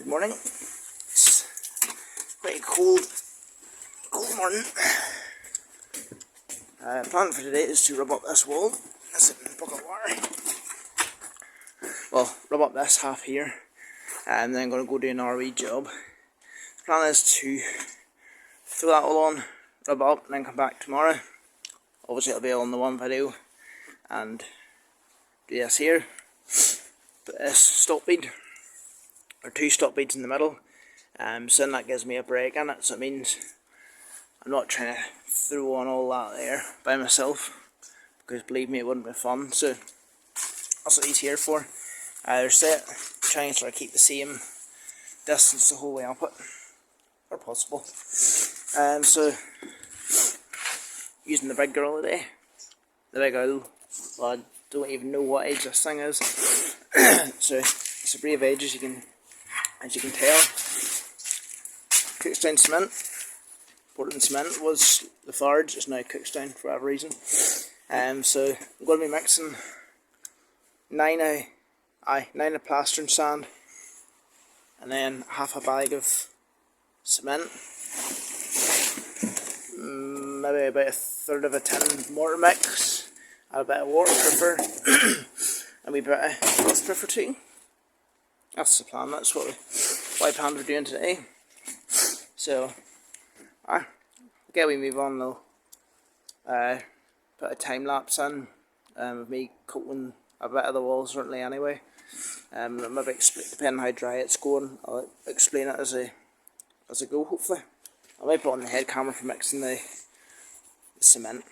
Good morning. It's quite a cold morning. Plan for today is to rub up this wall. That's a bucket of water. Well, rub up this half here, and then I'm going to go do another wee job. The plan is to throw that all on, rub up, and then come back tomorrow. Obviously it'll be all in the one video, and do this here. Put this stop bead, or two stop beads in the middle, so then that gives me a break in it, so it means I'm not trying to throw on all that there by myself, because believe me, it wouldn't be fun. So that's what these here for. They're set, trying to sort of keep the same distance the whole way up it, where possible. So using the big girl today, the big owl. Well, I don't even know what age this thing is. So it's a brave age, as you can tell. Cookstown cement. Portland cement was the Farge, it's now Cookstown for whatever reason. So I'm going to be mixing 9 of plastering sand, and then half a bag of cement, maybe about a third of a tin mortar mix, add a bit of water prefer, and we bit of earth prefer too. That's the plan. That's what I plan for doing today. So okay, we move on though. Put a time lapse in of me coating a bit of the wall certainly anyway. Maybe depending on how dry it's going, I'll explain it as I go hopefully. I might put on the head camera for mixing the cement.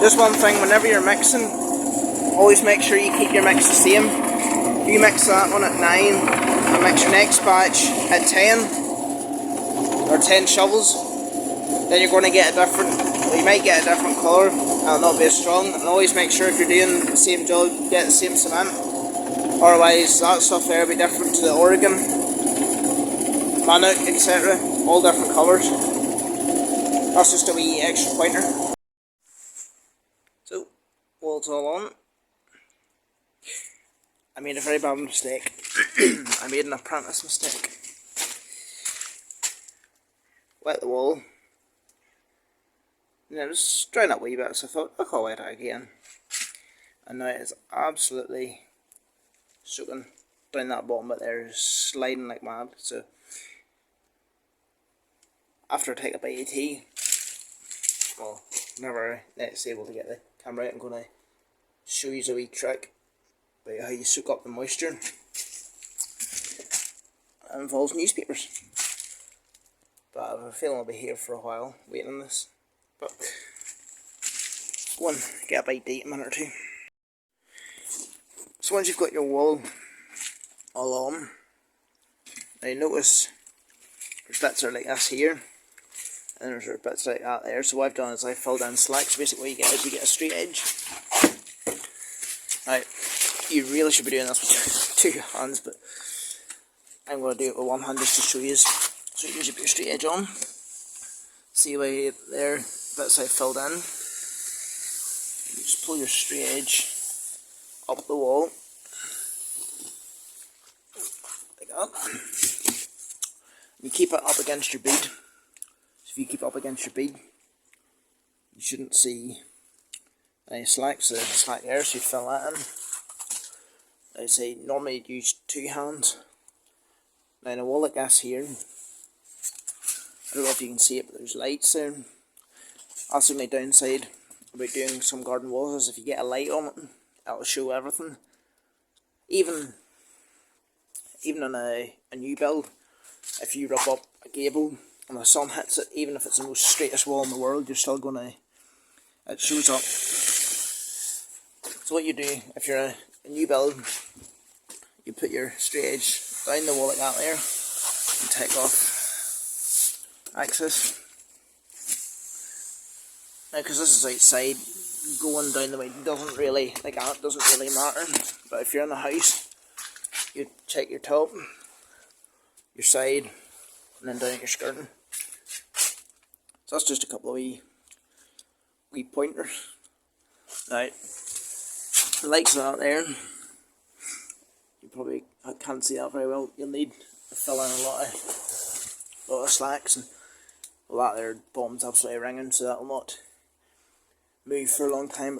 Just one thing, whenever you're mixing, always make sure you keep your mix the same. If you mix that one at 9 and mix your next batch at 10 or 10 shovels, then you're going to get a different, well, you might get a different colour and it'll not be as strong. And always make sure if you're doing the same job, get the same cement. Otherwise that stuff there will be different to the Oregon, Manuk, etc. All different colours. That's just a wee extra pointer. So, while it's all on, I made a very bad mistake. I made an apprentice mistake. Wet the wall. And it was drying up a wee bit, so I thought, I'll wet it again. And now it is absolutely soaking down that bottom bit there, sliding like mad. So, after I take a bite of tea, well, whenever it's able to get the camera out, I'm going to show you a wee trick about how you soak up the moisture. It involves newspapers, but I have a feeling I'll be here for a while waiting on this. But go on, get a bite to eat a minute or two. So once you've got your wall all on, now you notice there's bits are like this here, and there's bits like that there. So what I've done is I filled in slack. So basically what you get is you get a straight edge. Now, you really should be doing this with two hands, but I'm going to do it with one hand just to show you. So you can just put your straight edge on. See way there, bits I filled in. You just pull your straight edge up the wall, like that. You keep it up against your bead. So if you keep it up against your bead, you shouldn't see any slack. So there's a slack there, so you'd fill that in. I say normally you'd use two hands. Now in a wall like this here, I don't know if you can see it, but there's lights there. That's the only downside about doing some garden walls, is if you get a light on it, it'll show everything. Even on a new build, if you rub up a gable and the sun hits it, even if it's the most straightest wall in the world, you're still gonna, it shows up. So what you do, if you're a new build, you put your straight edge down the wall like that there, and take off access. Now because this is outside, going down the way doesn't really, like that doesn't really matter. But if you're in the house, you check your top, your side, and then down at your skirting. So that's just a couple of wee pointers. Right, the lights are out there. You probably can't see that very well. You'll need to fill in a lot of slacks, and well, that there bottom's absolutely ringing, so that'll not move for a long time.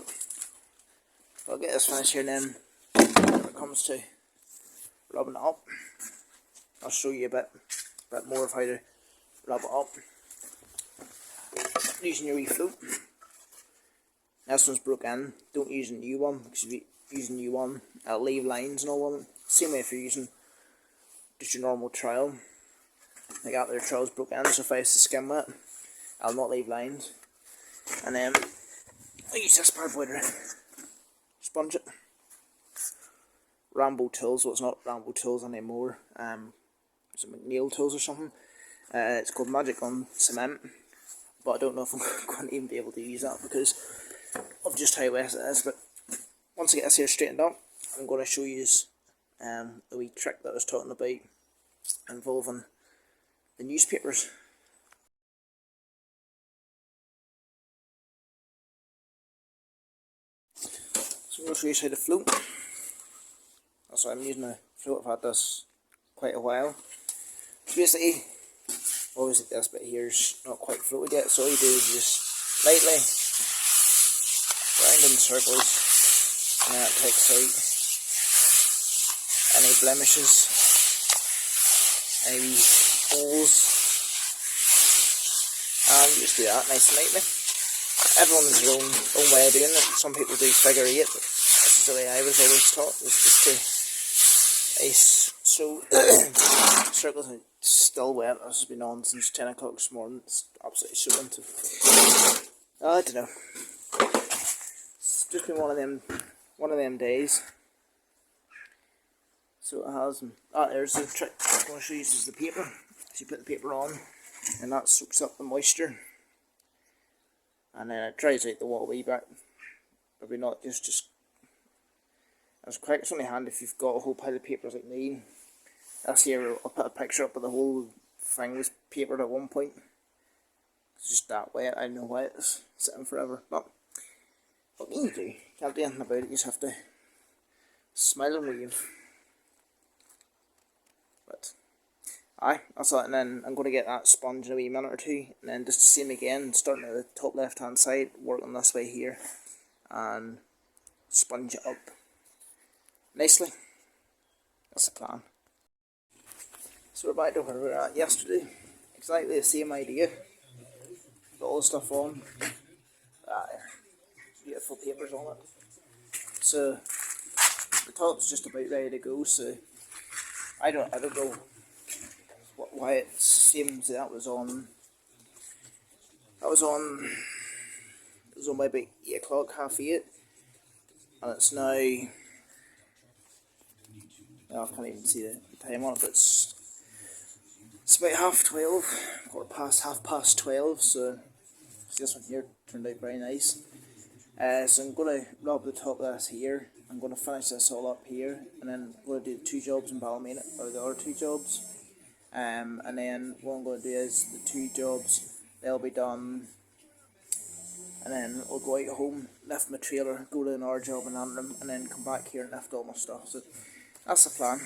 But I'll get this finished here, and then when it comes to rubbing it up, I'll show you a bit more of how to rub it up using your wee float. This one's broke in. Don't use a new one, because if you use a new one, it'll leave lines and all on it. Same way if you're using just your normal trowel. Like that there, trowel's broke in, so if I use the skim with it, I'll not leave lines. And then I use this parboiler, sponge it. Rambo Tools, well it's not Rambo Tools anymore, it's McNeil Tools or something. It's called Magic on Cement, but I don't know if I'm going to even be able to use that because of just how wet it is. But once I get this here straightened up, I'm going to show you the wee trick that I was talking about involving the newspapers. So I'm going to show you how to float. That's why I'm using a float. I've had this quite a while. So basically, obviously this bit here is not quite floated yet, so all you do is just lightly round in circles, and then it takes out any blemishes, any wee holes, and you just do that nice and lightly. Everyone has their own way of doing it. Some people do figure 8, but this is the way I was always taught, was just to so circles, and it's still wet. This has been on since 10 o'clock this morning. It's absolutely soaking. I don't know. just been one of them days. So it has. There's the trick I'm going to show you. Is the paper. So you put the paper on, and that soaks up the moisture, and then it dries out the wall a wee bit. Maybe not just as quick. It's only handy if you've got a whole pile of papers like me. That's here. I'll put a picture up of the whole thing was papered at one point. It's just that wet. I don't know why it's sitting forever, but what can you do? Can't do anything about it. You just have to smile and wave. But that's it. And then I'm going to get that sponge in a wee minute or two, and then just the same again, starting at the top left hand side, working this way here, and sponge it up nicely. That's the plan. So we're back to where we were at yesterday. Exactly the same idea. Got all the stuff on. Beautiful papers on it. So the top's just about ready to go. So I don't know why it seems that was on. It was on by about 8 o'clock, half 8, and it's now. I can't even see the time on it, but it's about 12:30, half past 12. So this one here turned out very nice. So I'm going to rub the top of this here. I'm going to finish this all up here, and then I'm going to do the 2 jobs in Ballymena, or the other 2 jobs. And then what I'm going to do is the 2 jobs, they'll be done, and then I'll go out home, lift my trailer, go to another job in Antrim, and then come back here and lift all my stuff. So that's the plan.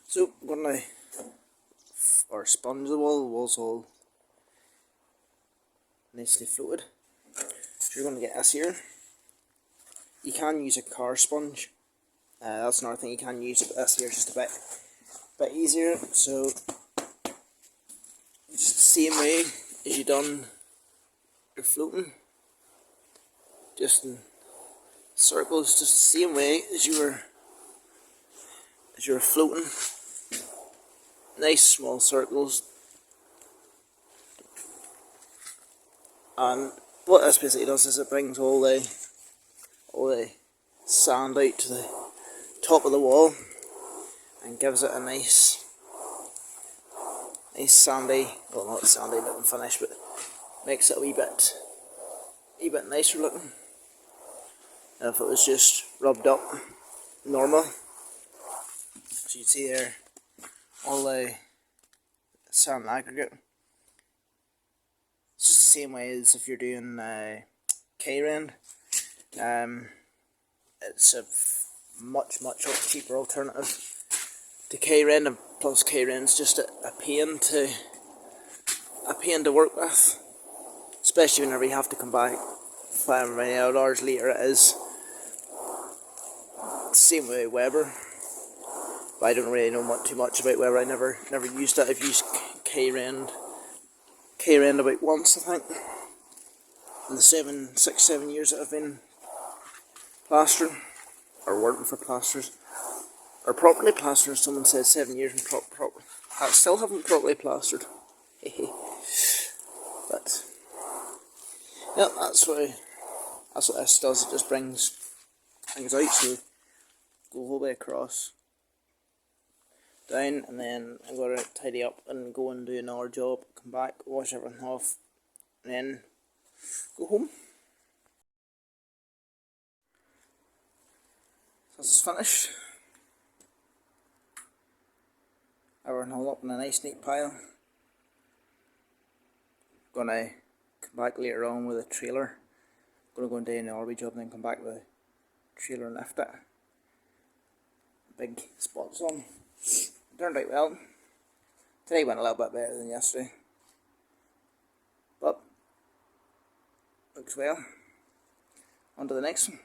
So I'm going to sponge the wall's all nicely fluted. So you're going to get this here. You can use a car sponge. That's another thing you can use, but this here is just a bit easier. So just the same way as you done your floating, just in circles, just the same way as you were floating. Nice small circles. And what this basically does is it brings all the sand out to the top of the wall and gives it a nice sandy, well not sandy looking finish, but makes it a wee bit nicer looking than if it was just rubbed up normal. So you can see there all the sand aggregate. It's just the same way as if you're doing K-rend. It's a much cheaper alternative to K-rend, and plus K-rend's just a pain to work with, especially whenever you have to come back 5 many hours later. It is same with Weber, but I don't really know too much about Weber. I never used it. I've used K-rend about once, I think, in the 6-7 years that I've been plastering or working for plasters, or properly plastering. Someone said 7 years and I still haven't properly plastered. But yeah, that's what this does. It just brings things out. So go all the way across, down, and then I'm going to tidy up and go and do another job, come back, wash everything off, and then go home. So this is finished. Everything all up in a nice neat pile. Gonna come back later on with a trailer. Gonna go and do an RV job and then come back with a trailer and lift it. Big spots on. Turned out well. Today went a little bit better than yesterday, but looks well. On to the next one.